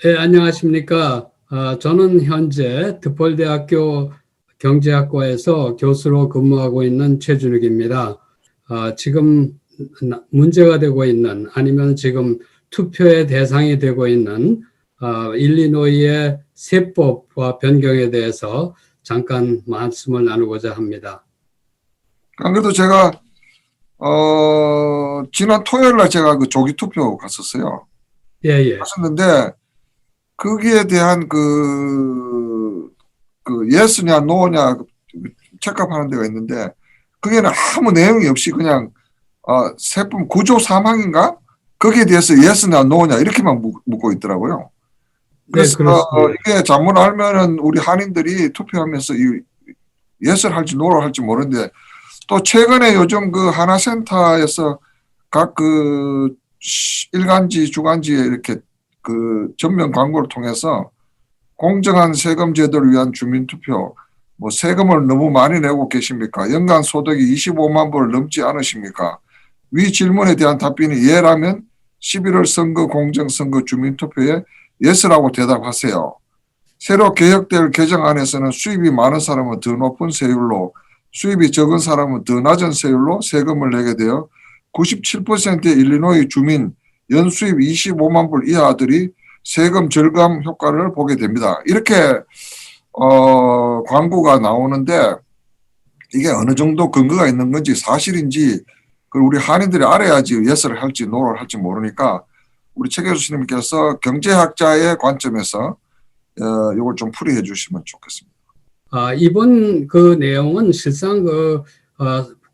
네, 안녕하십니까. 저는 현재 드폴대학교 경제학과에서 교수로 근무하고 있는 최준욱입니다. 지금 문제가 되고 있는 아니면 지금 투표의 대상이 되고 있는 일리노이의 세법과 변경에 대해서 잠깐 말씀을 나누고자 합니다. 안 그래도 제가 지난 토요일 날 제가 그 조기 투표 갔었어요. 예. 갔었는데 거기에 대한 예스냐 노냐 체크하는 데가 있는데 거기에는 아무 내용이 없이 그냥 세법 9조 3항인가 거기에 대해서 예스냐 노냐 이렇게만 묻고 있더라고요. 네, 그래서 그렇습니다. 이게 잘못 알면은 우리 한인들이 투표하면서 예스를 할지 노를 할지 모르는데, 또 최근에 요즘 그 하나센터에서 각 일간지 주간지에 이렇게 그 전면 광고를 통해서 공정한 세금 제도를 위한 주민투표, 뭐 세금을 너무 많이 내고 계십니까? 연간 소득이 25만 불을 넘지 않으십니까? 위 질문에 대한 답변이 예라면 11월 선거 공정선거 주민투표에 예스라고 대답하세요. 새로 개혁될 개정안에서는 수입이 많은 사람은 더 높은 세율로, 수입이 적은 사람은 더 낮은 세율로 세금을 내게 되어 97%의 일리노이 주민, 연수입 25만 불 이하들이 세금 절감 효과를 보게 됩니다. 이렇게 광고가 나오는데 이게 어느 정도 근거가 있는 건지 사실인지 우리 한인들이 알아야지 예스를 할지 노를 할지 모르니까 우리 최 교수님께서 경제학자의 관점에서 이걸 좀 풀이해 주시면 좋겠습니다. 이번 그 내용은 실상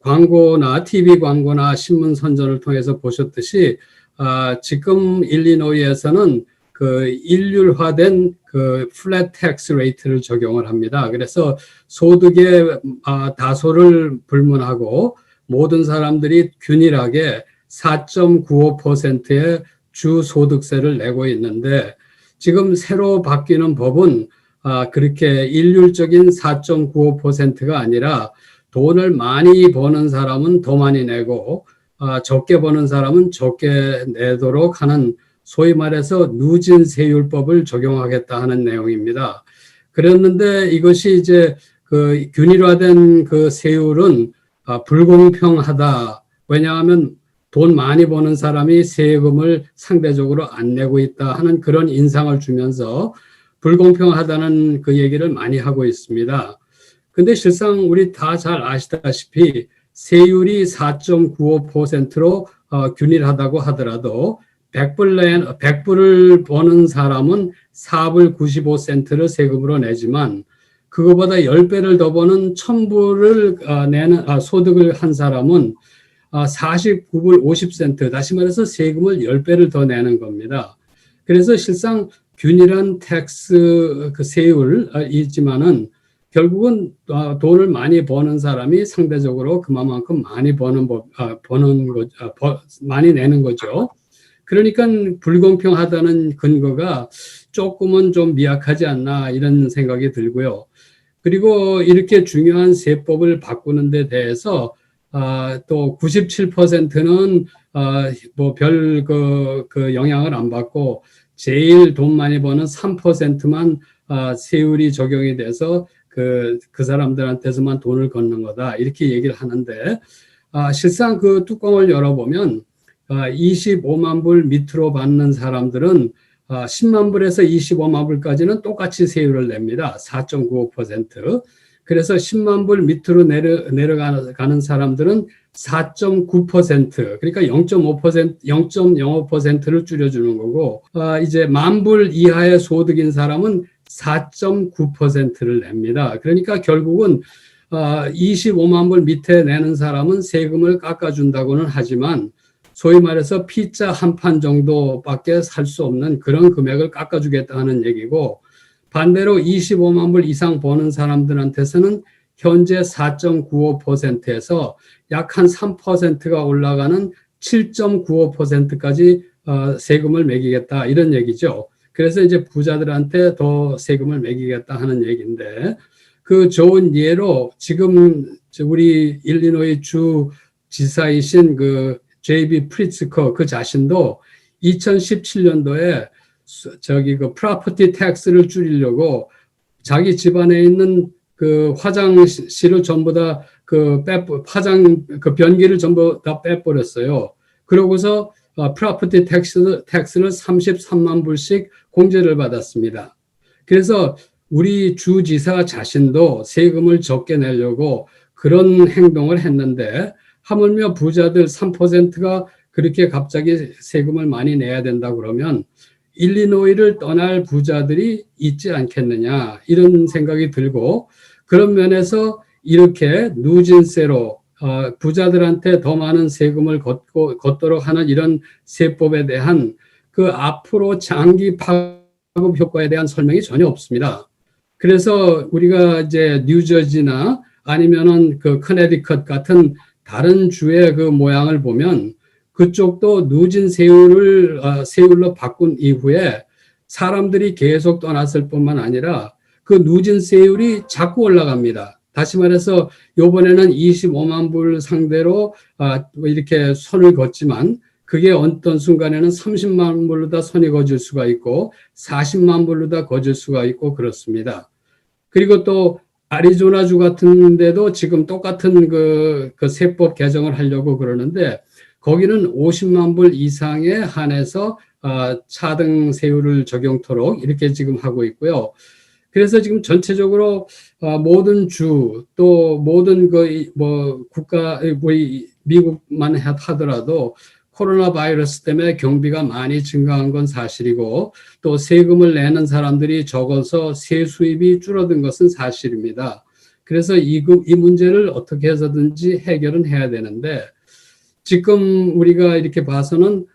광고나 TV 광고나 신문 선전을 통해서 보셨듯이 지금 일리노이에서는 그 일률화된 그 플랫 텍스 레이트를 적용을 합니다. 그래서 소득의 다소를 불문하고 모든 사람들이 균일하게 4.95%의 주 소득세를 내고 있는데, 지금 새로 바뀌는 법은 그렇게 일률적인 4.95%가 아니라 돈을 많이 버는 사람은 더 많이 내고 적게 버는 사람은 적게 내도록 하는, 소위 말해서 누진세율법을 적용하겠다 하는 내용입니다. 그랬는데 이것이 이제 그 균일화된 그 세율은 불공평하다. 왜냐하면 돈 많이 버는 사람이 세금을 상대적으로 안 내고 있다 하는 그런 인상을 주면서 불공평하다는 그 얘기를 많이 하고 있습니다. 근데 실상 우리 다 잘 아시다시피 세율이 4.95%로 균일하다고 하더라도 100불을 버는 사람은 4불 95센트를 세금으로 내지만, 그거보다 10배를 더 버는 1000불을 내는 소득을 한 사람은 49불 50센트, 다시 말해서 세금을 10배를 더 내는 겁니다. 그래서 실상 균일한 텍스 그 세율이지만은 결국은 돈을 많이 버는 사람이 상대적으로 그만큼 많이 많이 내는 거죠. 그러니까 불공평하다는 근거가 조금은 좀 미약하지 않나 이런 생각이 들고요. 그리고 이렇게 중요한 세법을 바꾸는 데 대해서 또 97%는 뭐 별 그 영향을 안 받고 제일 돈 많이 버는 3%만 세율이 적용이 돼서 그 사람들한테서만 돈을 걷는 거다, 이렇게 얘기를 하는데, 실상 그 뚜껑을 열어보면 25만 불 밑으로 받는 사람들은 10만 불에서 25만 불까지는 똑같이 세율을 냅니다. 4.95%. 그래서 10만 불 밑으로 내려가는 사람들은 4.9%, 그러니까 0.5%, 0.05%를 줄여주는 거고, 이제 만 불 이하의 소득인 사람은 4.9%를 냅니다. 그러니까 결국은 25만 불 밑에 내는 사람은 세금을 깎아준다고는 하지만 소위 말해서 피자 한 판 정도밖에 살 수 없는 그런 금액을 깎아주겠다는 얘기고, 반대로 25만 불 이상 버는 사람들한테서는 현재 4.95%에서 약 한 3%가 올라가는 7.95%까지 세금을 매기겠다, 이런 얘기죠. 그래서 이제 부자들한테 더 세금을 매기겠다 하는 얘기인데, 그 좋은 예로 지금 우리 일리노이 주 지사이신 그 J.B. 프리츠커 그 자신도 2017년도에 저기 그 프로퍼티 텍스를 줄이려고 자기 집안에 있는 그 화장실을 전부 다 그 화장 그 변기를 전부 다 빼버렸어요. 그러고서 프로퍼티 텍스를 33만 불씩 공제를 받았습니다. 그래서 우리 주지사 자신도 세금을 적게 내려고 그런 행동을 했는데 하물며 부자들 3%가 그렇게 갑자기 세금을 많이 내야 된다 그러면 일리노이를 떠날 부자들이 있지 않겠느냐 이런 생각이 들고 그런 면에서 이렇게 누진세로 부자들한테 더 많은 세금을 걷도록 하는 이런 세법에 대한 그 앞으로 장기 파급 효과에 대한 설명이 전혀 없습니다. 그래서 우리가 이제 뉴저지나 아니면은 그 커네디컷 같은 다른 주의 그 모양을 보면 그쪽도 누진 세율로 바꾼 이후에 사람들이 계속 떠났을 뿐만 아니라 그 누진 세율이 자꾸 올라갑니다. 다시 말해서 이번에는 25만 불 상대로 이렇게 선을 걷지만 그게 어떤 순간에는 30만 불로 다 선이 거질 수가 있고 40만 불로 다 거질 수가 있고 그렇습니다. 그리고 또 아리조나주 같은 데도 지금 똑같은 그 세법 개정을 하려고 그러는데 거기는 50만 불 이상에 한해서 차등 세율을 적용토록 이렇게 지금 하고 있고요. 그래서 지금 전체적으로 모든 주 또 모든 국가 미국만 하더라도 코로나 바이러스 때문에 경비가 많이 증가한 건 사실이고 또 세금을 내는 사람들이 적어서 세수입이 줄어든 것은 사실입니다. 그래서 이 문제를 어떻게 해서든지 해결은 해야 되는데 지금 우리가 이렇게 봐서는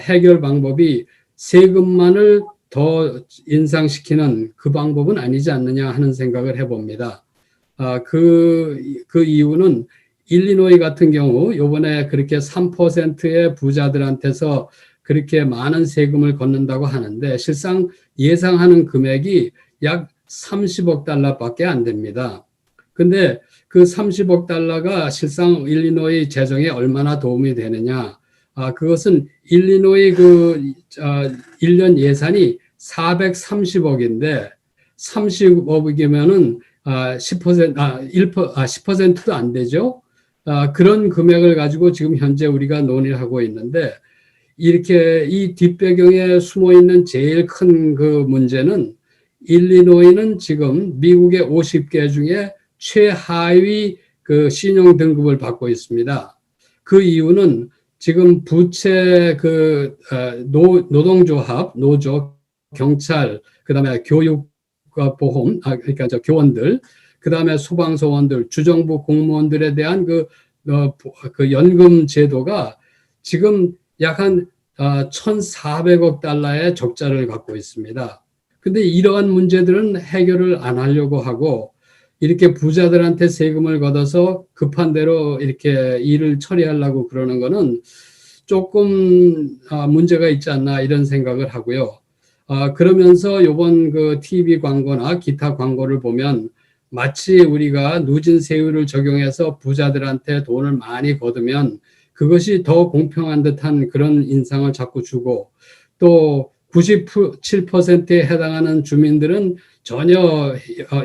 해결 방법이 세금만을 더 인상시키는 그 방법은 아니지 않느냐 하는 생각을 해봅니다. 그 이유는 일리노이 같은 경우 요번에 그렇게 3%의 부자들한테서 그렇게 많은 세금을 걷는다고 하는데 실상 예상하는 금액이 약 30억 달러밖에 안 됩니다. 근데 그 30억 달러가 실상 일리노이 재정에 얼마나 도움이 되느냐? 그것은 일리노이 1년 예산이 430억인데 30억이면은 10%도 안 되죠. 그런 금액을 가지고 지금 현재 우리가 논의를 하고 있는데 이렇게 이 뒷배경에 숨어 있는 제일 큰 그 문제는 일리노이는 지금 미국의 50개 중에 최하위 그 신용 등급을 받고 있습니다. 그 이유는 지금 부채 노동조합, 노조, 경찰, 그다음에 교육과 보험, 그러니까 교원들, 그다음에 소방서원들, 주정부 공무원들에 대한 그 연금 제도가 지금 약 한 1,400억 달러의 적자를 갖고 있습니다. 근데 이러한 문제들은 해결을 안 하려고 하고 이렇게 부자들한테 세금을 걷어서 급한 대로 이렇게 일을 처리하려고 그러는 거는 조금 문제가 있지 않나 이런 생각을 하고요. 그러면서 요번 그 TV 광고나 기타 광고를 보면 마치 우리가 누진 세율을 적용해서 부자들한테 돈을 많이 거두면 그것이 더 공평한 듯한 그런 인상을 자꾸 주고 또 97%에 해당하는 주민들은 전혀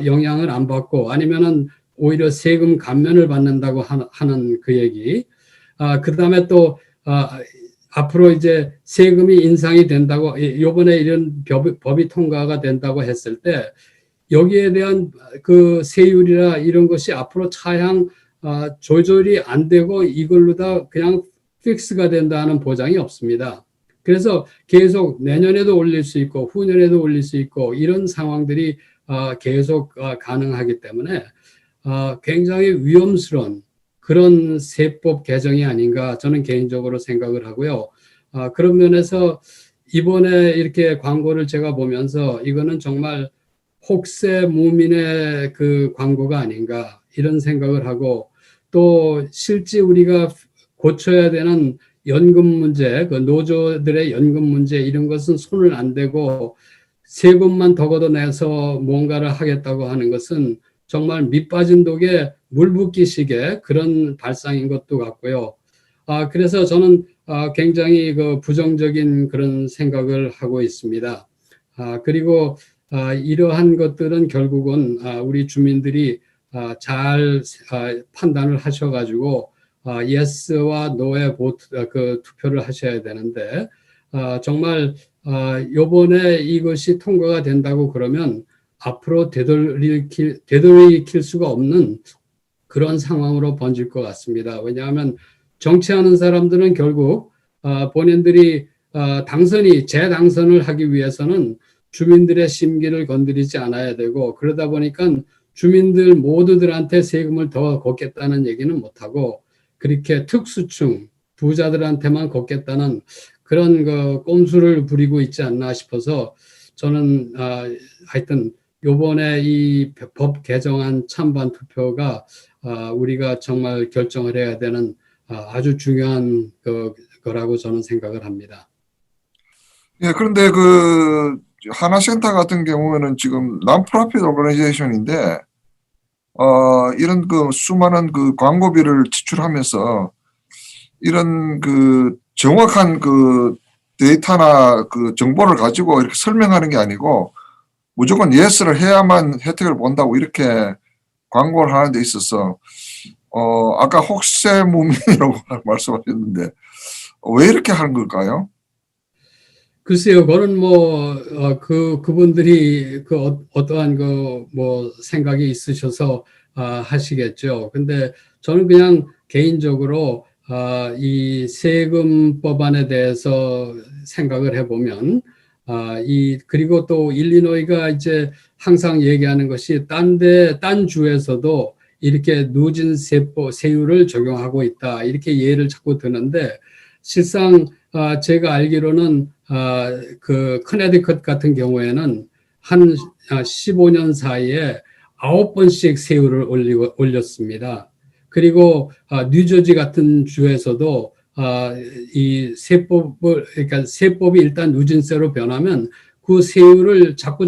영향을 안 받고 아니면은 오히려 세금 감면을 받는다고 하는 그 얘기. 그다음에 또 앞으로 이제 세금이 인상이 된다고 요번에 이런 법이 통과가 된다고 했을 때 여기에 대한 그 세율이나 이런 것이 앞으로 차향 조절이 안 되고 이걸로 다 그냥 픽스가 된다는 보장이 없습니다. 그래서 계속 내년에도 올릴 수 있고 후년에도 올릴 수 있고 이런 상황들이 계속 가능하기 때문에 굉장히 위험스러운 그런 세법 개정이 아닌가 저는 개인적으로 생각을 하고요. 그런 면에서 이번에 이렇게 광고를 제가 보면서 이거는 정말 혹세 무민의 그 광고가 아닌가 이런 생각을 하고 또 실제 우리가 고쳐야 되는 연금 문제, 그 노조들의 연금 문제 이런 것은 손을 안 대고 세금만 더 걷어내서 뭔가를 하겠다고 하는 것은 정말 밑 빠진 독에 물 붓기식의 그런 발상인 것도 같고요. 그래서 저는 굉장히 그 부정적인 그런 생각을 하고 있습니다. 그리고 이러한 것들은 결국은 우리 주민들이 잘 판단을 하셔가지고 예스와 노의 그 투표를 하셔야 되는데 정말 요번에 이것이 통과가 된다고 그러면 앞으로 되돌이킬 수가 없는 그런 상황으로 번질 것 같습니다. 왜냐하면 정치하는 사람들은 결국 본인들이 재당선을 하기 위해서는 주민들의 심기를 건드리지 않아야 되고, 그러다 보니까 주민들 모두들한테 세금을 더 걷겠다는 얘기는 못하고 그렇게 특수층 부자들한테만 걷겠다는 그런 그 꼼수를 부리고 있지 않나 싶어서 저는 하여튼 요번에 이 법 개정안 찬반 투표가 우리가 정말 결정을 해야 되는 아주 중요한 거라고 저는 생각을 합니다. 예, 그런데 그 하나센터 같은 경우에는 지금 non-profit organization인데 이런 그 수많은 그 광고비를 지출하면서 이런 그 정확한 그 데이터나 그 정보를 가지고 이렇게 설명하는 게 아니고 무조건 예스를 해야만 혜택을 본다고 이렇게 광고를 하는 데 있어서 아까 혹세무민이라고 말씀하셨는데 왜 이렇게 하는 걸까요? 글쎄요, 그거는 그분들이 어떠한 생각이 있으셔서 하시겠죠. 근데 저는 그냥 개인적으로 이 세금 법안에 대해서 생각을 해보면 그리고 또 일리노이가 이제 항상 얘기하는 것이 딴 주에서도 이렇게 누진 세율을 적용하고 있다. 이렇게 예를 자꾸 드는데 실상 제가 알기로는 그 커네디컷 같은 경우에는 한 15년 사이에 9번씩 세율을 올렸습니다. 그리고 뉴저지 같은 주에서도 이 그러니까 세법이 일단 누진세로 변하면 그 세율을 자꾸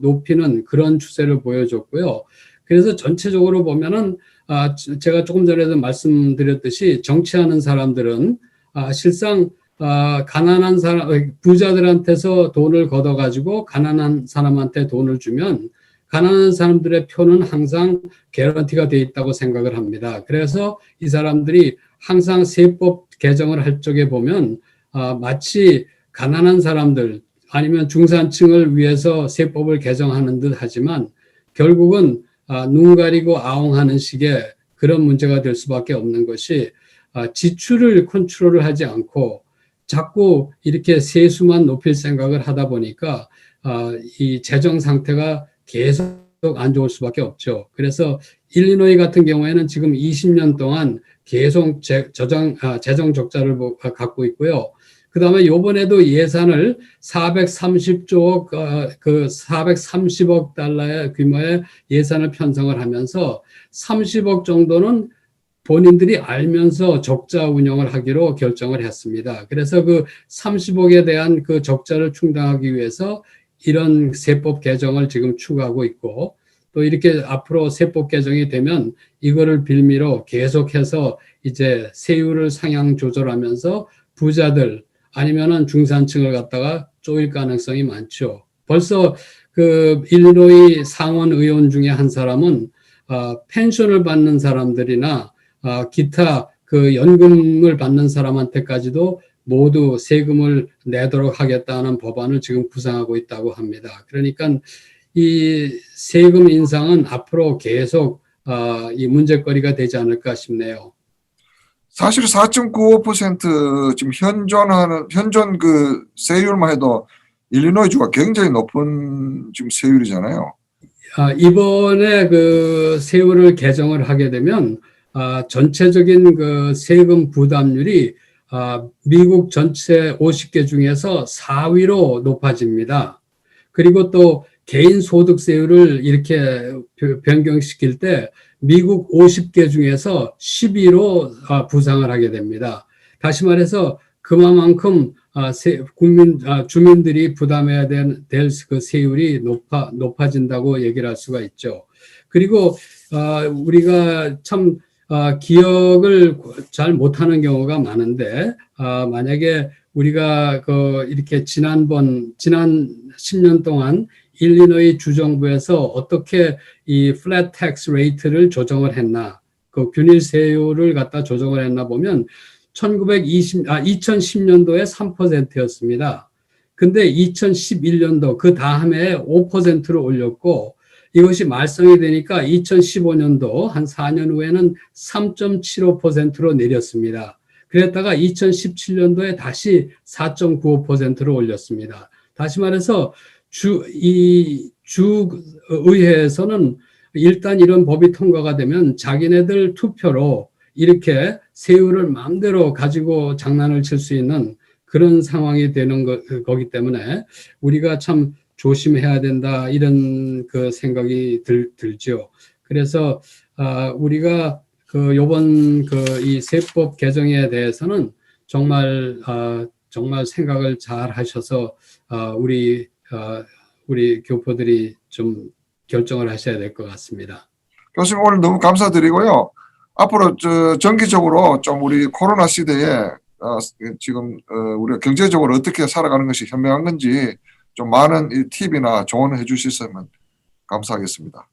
높이는 그런 추세를 보여줬고요. 그래서 전체적으로 보면은 제가 조금 전에도 말씀드렸듯이 정치하는 사람들은 실상 가난한 부자들한테서 돈을 걷어가지고 가난한 사람한테 돈을 주면 가난한 사람들의 표는 항상 개런티가 돼 있다고 생각을 합니다. 그래서 이 사람들이 항상 세법 개정을 할 적에 보면 마치 가난한 사람들 아니면 중산층을 위해서 세법을 개정하는 듯 하지만 결국은 눈 가리고 아웅하는 식의 그런 문제가 될 수밖에 없는 것이 지출을 컨트롤을 하지 않고 자꾸 이렇게 세수만 높일 생각을 하다 보니까 이 재정 상태가 계속 안 좋을 수밖에 없죠. 그래서 일리노이 같은 경우에는 지금 20년 동안 계속 재정 적자를 갖고 있고요. 그 다음에 요번에도 예산을 430억 달러의 규모의 예산을 편성을 하면서 30억 정도는 본인들이 알면서 적자 운영을 하기로 결정을 했습니다. 그래서 그 30억에 대한 그 적자를 충당하기 위해서 이런 세법 개정을 지금 추구하고 있고 또 이렇게 앞으로 세법 개정이 되면 이거를 빌미로 계속해서 이제 세율을 상향 조절하면서 부자들 아니면은 중산층을 갖다가 쪼일 가능성이 많죠. 벌써 그 일리노이 상원 의원 중에 한 사람은 펜션을 받는 사람들이나 기타 그 연금을 받는 사람한테까지도 모두 세금을 내도록 하겠다는 법안을 지금 구상하고 있다고 합니다. 그러니까 이 세금 인상은 앞으로 계속 이 문제거리가 되지 않을까 싶네요. 사실 4.95% 지금 현존 그 세율만 해도 일리노이주가 굉장히 높은 지금 세율이잖아요. 이번에 그 세율을 개정을 하게 되면 전체적인 그 세금 부담률이 미국 전체 50개 중에서 4위로 높아집니다. 그리고 또 개인 소득세율을 이렇게 변경시킬 때 미국 50개 중에서 10위로 부상을 하게 됩니다. 다시 말해서 그만큼 주민들이 부담해야 될 그 세율이 높아진다고 얘기를 할 수가 있죠. 그리고 우리가 참 기억을 잘 못하는 경우가 많은데 만약에 우리가 이렇게 지난 10년 동안 일리노이 주정부에서 어떻게 이 플랫 텍스 레이트를 조정을 했나, 그 균일 세율을 갖다 조정을 했나 보면 2010년도에 3%였습니다. 근데 2011년도 그 다음에 5%로 올렸고, 이것이 말썽이 되니까 2015년도 한 4년 후에는 3.75%로 내렸습니다. 그랬다가 2017년도에 다시 4.95%로 올렸습니다. 다시 말해서 주의회에서는 일단 이런 법이 통과가 되면 자기네들 투표로 이렇게 세율을 마음대로 가지고 장난을 칠 수 있는 그런 상황이 되는 거기 때문에 우리가 참 조심해야 된다, 이런 그 생각이 들죠. 그래서 우리가 요번 이 세법 개정에 대해서는 정말 생각을 잘 하셔서 우리 교포들이 좀 결정을 하셔야 될 것 같습니다. 교수님 오늘 너무 감사드리고요. 앞으로 정기적으로 좀 우리 코로나 시대에 지금 우리가 경제적으로 어떻게 살아가는 것이 현명한 건지 좀 많은 이 팁이나 조언을 해주셨으면 감사하겠습니다.